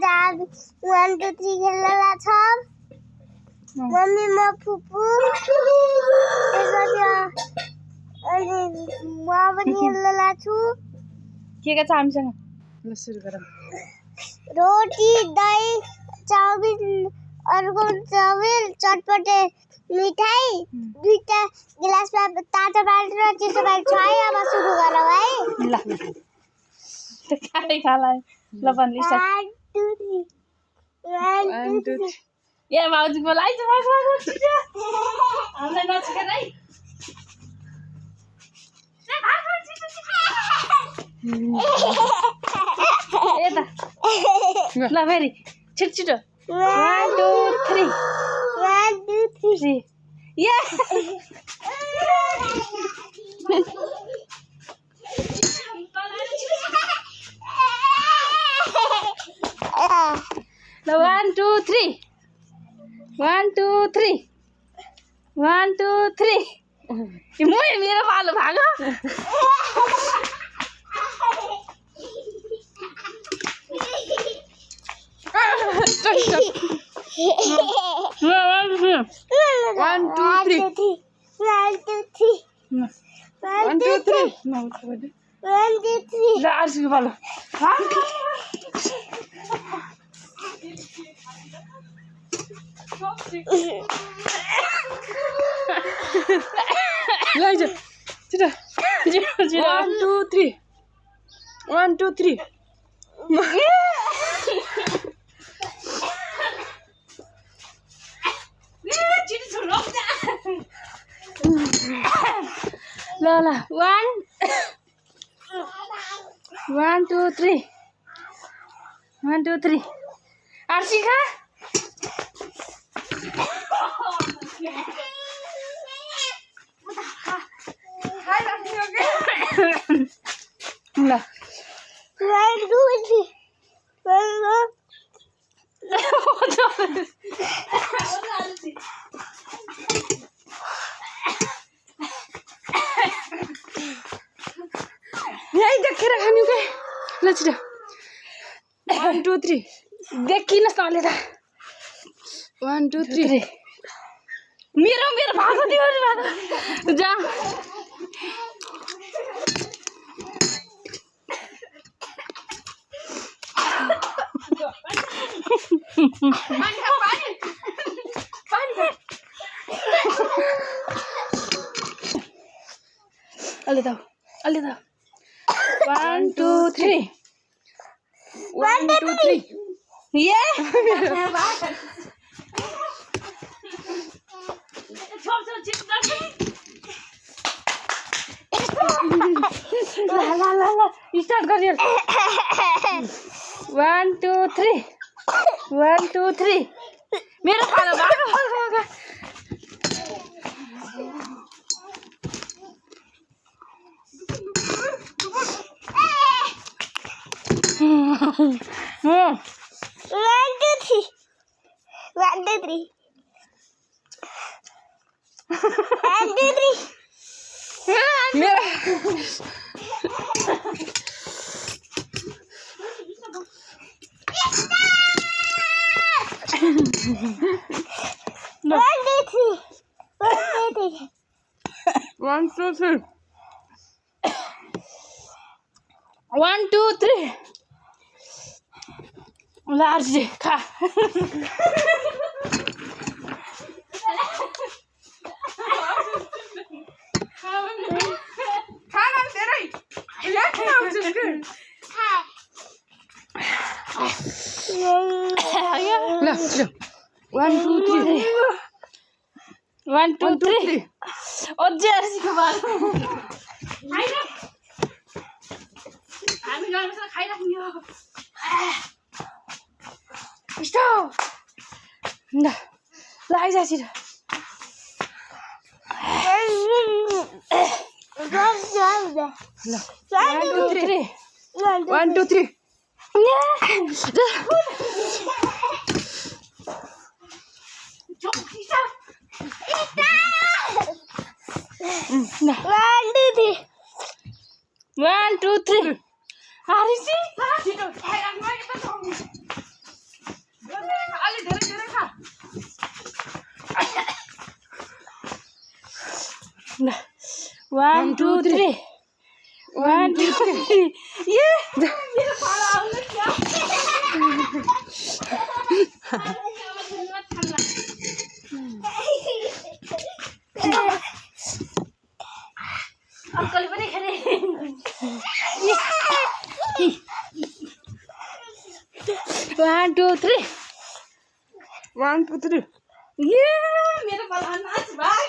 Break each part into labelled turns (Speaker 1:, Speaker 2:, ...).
Speaker 1: आज 1 2 3 खेल्नला छ मम्मी म फुपू त्यसपछि अनि म पनि खेल्नला छु
Speaker 2: के छ हामीसँग ल सुरु गरौँ
Speaker 1: रोटी दही चाउमिन अर्को चाउमिन चटपटे मिठाई दुईटा गिलासमा तातो पानी र चिसो पानी छ है अब सुरु गरौँ है
Speaker 2: ल त खाइ खाला ल भन्नु स्टार्ट
Speaker 1: 1 2 3 1 2 3
Speaker 2: ए भाउजी बोलाइ छ हामीलाई नछिकेन है यता ल फेरि छिटो छिटो 1 2 3
Speaker 1: 1 2 3
Speaker 2: ये ल 1 2 3 1 2 3 1 2 3 म मेरो पालो भागो One, two, three.
Speaker 1: 1 2 3 1 2 3 1 2 3
Speaker 2: ल अर्सीको पालो ल आइज छिटो 1 2 3 1 2 3 ल 1 2 3 1 2 3 आरसी खा ल
Speaker 1: 1 2 3
Speaker 2: यही देखेर खानु के ल छिटो 1 2 3 देखिनस् न अहिले त 1 2 3 मेरो भागो दियो जा अलि त 1 2 3 1 2 3 ये ला स्टार्ट गरियो 1 2 3 1 2 3 मेरो पालो भागो मेरा One, two, three. 1 2 3 लार्ज खा खाना तेरै लेख्न आउँछ के ल 1 2 3 1 2 3 अझै अर्सीको बालो हामी गर्छ खाइराख्ने हो स्टप ल आइज छिटो 1 2 3 1 2 3 Arisi, 1 2 3 1 2 3 ये मेरो पाला आउनु क्या अक्कल पनि खेले 1 2 3
Speaker 3: 1 2 3
Speaker 2: ये मेरो पाला नाच भाइ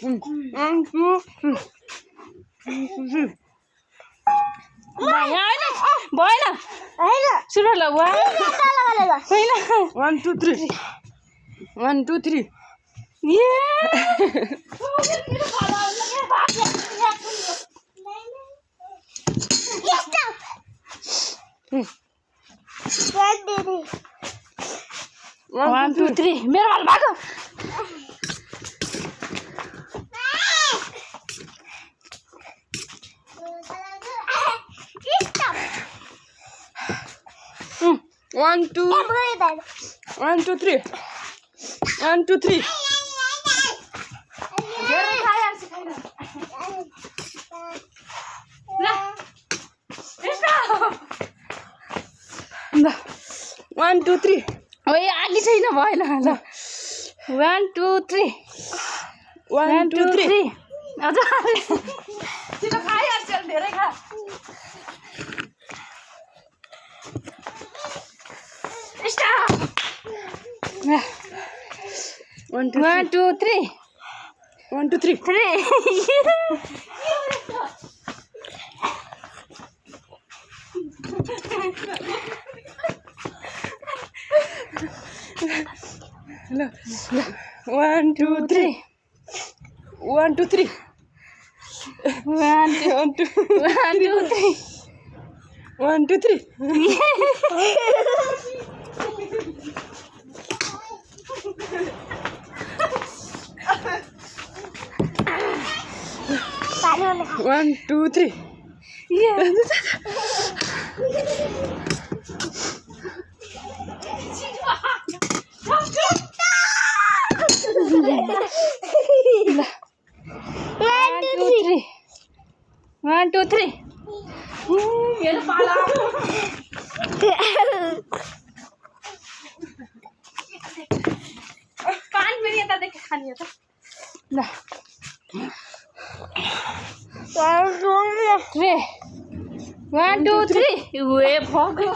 Speaker 3: 1 2 3
Speaker 2: भएन सुन ल 1
Speaker 3: 1 2 3 1 2 3
Speaker 2: ये One, two, three. मेरो भाल भागो
Speaker 3: One, two, 1 2 3 1 2 3
Speaker 2: धेरै खाइहाल्छ खाइन ल
Speaker 3: 1 2 3
Speaker 2: ओए आली छैन भएन ल 1 2 3 1 2 3 अझ तिम्रो खाइहाल्छ धेरै खा स्टप
Speaker 3: 1 2
Speaker 2: 1 2 3
Speaker 3: 1 2 3
Speaker 2: 3
Speaker 3: Hello. 1 2 3 1 2 3
Speaker 2: 1 2 3
Speaker 3: 1 2 3 1 2 3
Speaker 2: 1 2 3 मेरो पाला पानी पनि यता देख खानी हो त ल 1 2 3 वे भगो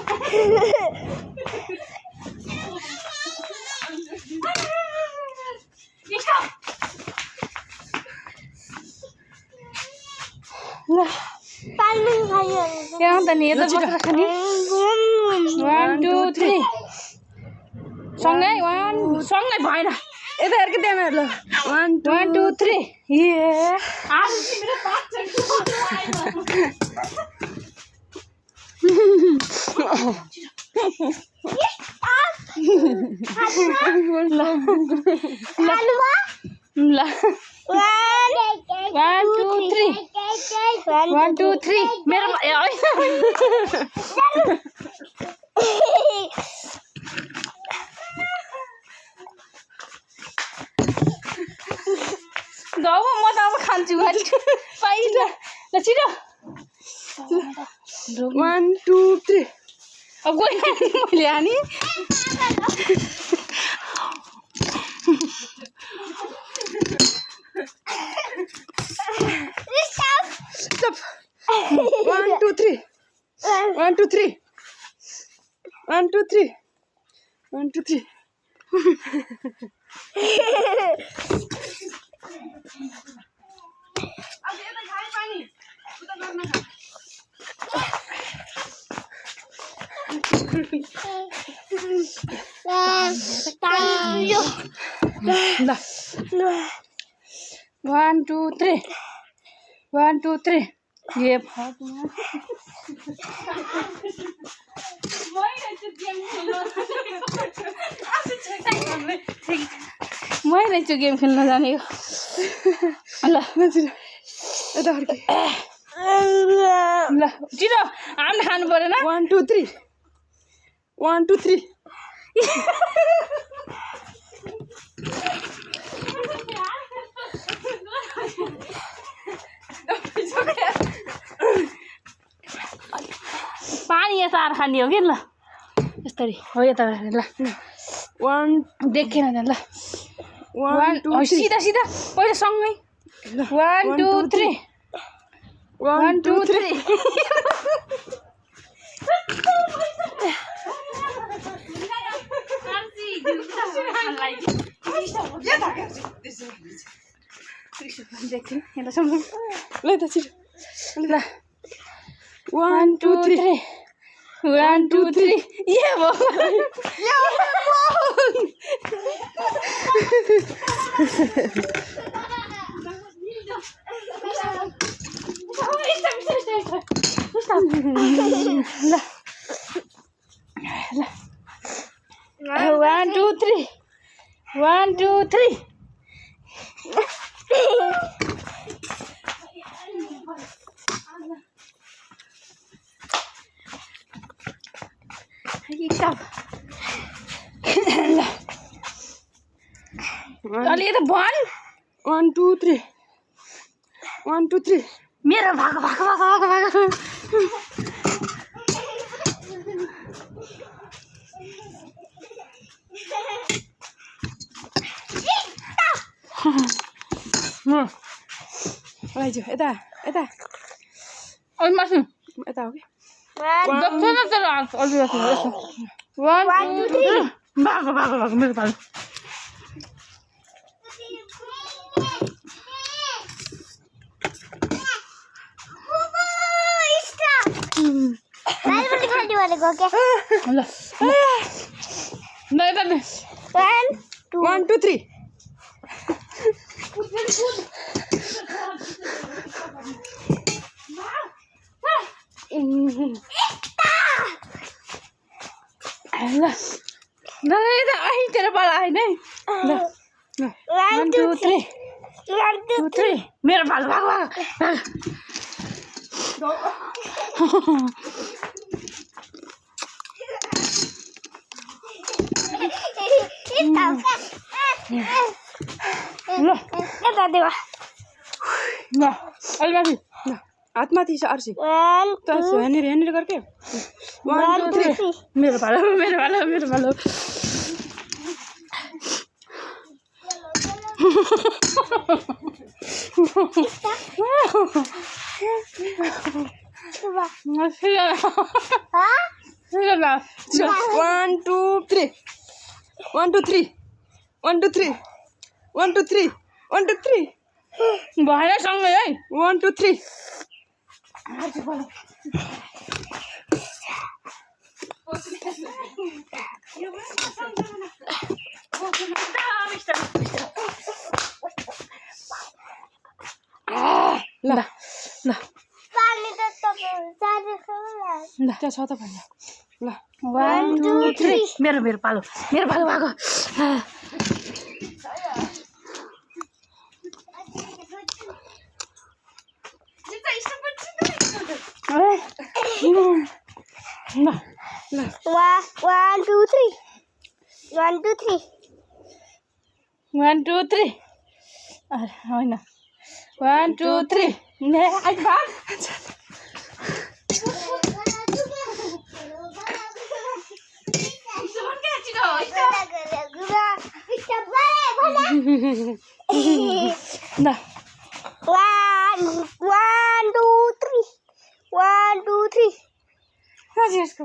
Speaker 2: यहाँ त नि यता बसेर खाने 1 2 3 सँगै भएन
Speaker 3: यता हेर के त्यहाँ ल 1
Speaker 2: 2 3 ये आज तिम्रो ल 1 2 3 1 2 3 मेरो गाउँमा म त अब खान्छु पाइन्छ ल छिटो
Speaker 3: 1 2 3
Speaker 2: अब गएन मैले हानी
Speaker 3: Stop. 1 2 3 1 2 3 1 2 3 1 2 3
Speaker 2: अब यता खाए पानी उता गर्न ल 1 2 3 1 2 3 ये भगवान मै रहेछु गेम खेल्न जानेको ल
Speaker 3: यता फर्के
Speaker 2: ल छिटो हामीले खानु परेन
Speaker 3: 1 2 3 1 2 3
Speaker 2: पानी यता आएर खाने हो कि ल यस्तरी हो यता ल
Speaker 3: 1
Speaker 2: देखेन त ल
Speaker 3: 1 2 3
Speaker 2: सिधा सिधा पहिला सँगै 1 2 3 1 2 3 देख्छु यता सँगै
Speaker 3: ल त छिटो
Speaker 2: ल 1 2 3 1 2 3 ये भगवान ल 1 2 3 1 2 3 अलि यता भन
Speaker 3: 1 2 3 1 2 3
Speaker 2: मेरो भागो भागो भागो भागो भागो
Speaker 3: आइज यता यता
Speaker 2: अलि मासु
Speaker 3: यता हो कि
Speaker 2: जस्तो न तर अलि मासु 1 2 3 भागो भागो भागो मेरो भागो ल ल यता
Speaker 3: 1 2 3
Speaker 2: ल ल यता आई तेरो पाला आइन है ल 1 2 3 1 2 3 मेरो भागो भागो भागो ल यता देवा ल अलि माथि
Speaker 3: ल हात माथि छ अर्सी
Speaker 1: 1
Speaker 3: त हेनेर गर्के 1 2 3
Speaker 2: मेरो भालो मेरो भालो मेरो भालो ल
Speaker 3: 1 2 3 1 2 3 1 2 3 1 2 3 1 2 3
Speaker 2: भएन सँगै है
Speaker 3: 1 2 3
Speaker 2: ल ल
Speaker 1: पानी त तपाईहरु
Speaker 2: ल
Speaker 3: त्यहाँ छ त भन्नु ल
Speaker 2: 1 2 3 मेरो मेरो पालो भागो ल
Speaker 1: 1 2 3 1 2 3
Speaker 2: 1 2 3 होइन 1 2 3 ने आज भाग ल
Speaker 1: 1 2 3 1 2 3
Speaker 2: यसको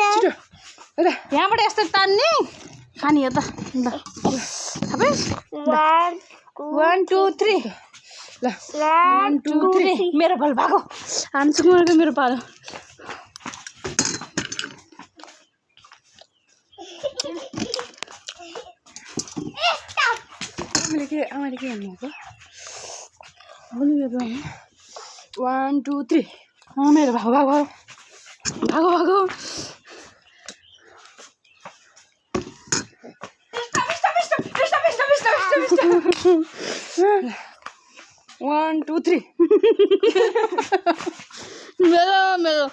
Speaker 3: छिटो यता
Speaker 2: यहाँबाट यस्तो तान्ने खाने हो त ल सबै 1 2 3
Speaker 3: ल
Speaker 2: 1 2 3 मेरो पालो भागो हान्छु मेरो पालो
Speaker 3: आमाले के भन्नुभएको 1 2 3
Speaker 2: मेरो भागो भागो भागो भागो
Speaker 3: 1 2 3
Speaker 2: मेरो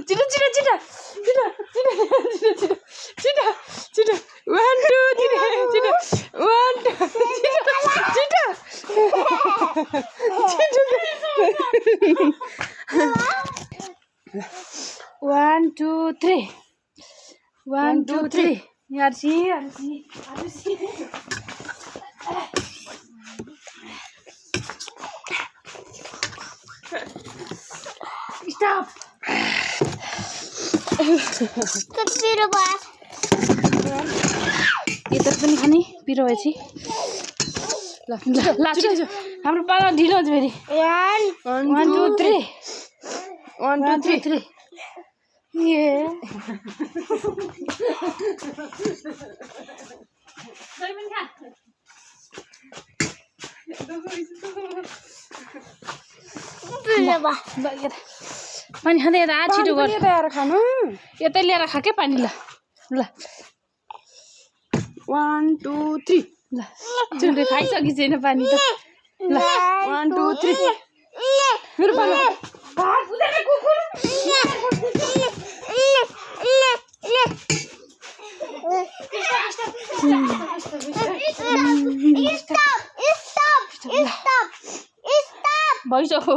Speaker 3: छिटो 1 2 3 छिटो 1 2
Speaker 2: 1 2 3 1 2 3 यारसी स्टॉप
Speaker 1: मेरो भयो
Speaker 2: यता पनि खाने पिरो भएपछि ल हाम्रो पाला ढिलो हुन्छ फेरि 1 2 3
Speaker 3: 1 2 3
Speaker 2: ये पानी खाँदै यता छिटो गर
Speaker 3: ल्याएर खानु
Speaker 2: यतै ल्याएर खा के पानी ल
Speaker 3: 1 2 3
Speaker 2: ल छिटो खाइसकि छैन पानी त ल
Speaker 3: 1 2 3 मेरो पालो
Speaker 2: भइसक्यो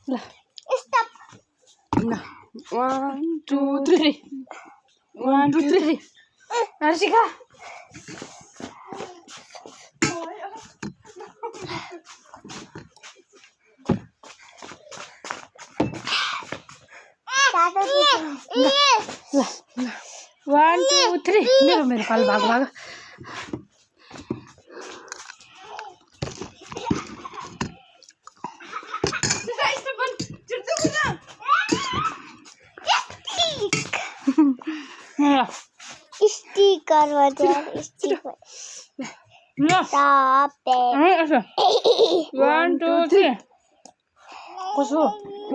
Speaker 2: ल
Speaker 3: 1 2
Speaker 2: 3 1 2 3 हर्षिका ल 1 2 3 मेरो पालो भाग
Speaker 1: स्टिकर बजाएर स्टिकर
Speaker 2: ल
Speaker 1: टप
Speaker 2: 1 2 3 कसो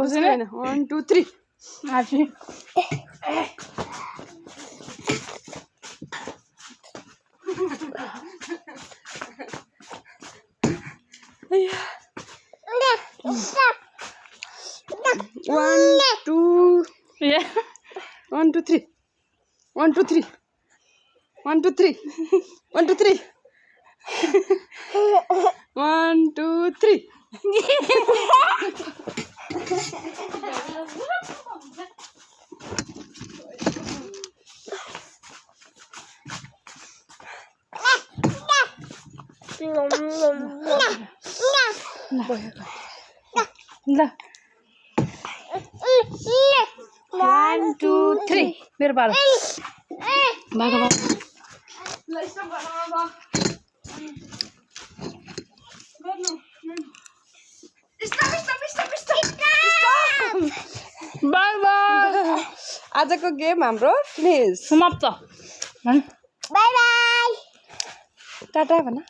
Speaker 3: 1 2 3
Speaker 2: आछि ये
Speaker 3: 1 2 3 1 2 3 1 2 3 1 2 3 1 2 3
Speaker 2: ल 1 2 3 मेरो पालो भाग बाय बाय
Speaker 3: आजको गेम हाम्रो फिनिश
Speaker 2: समाप्त
Speaker 1: बाई बाई
Speaker 3: टाटा भन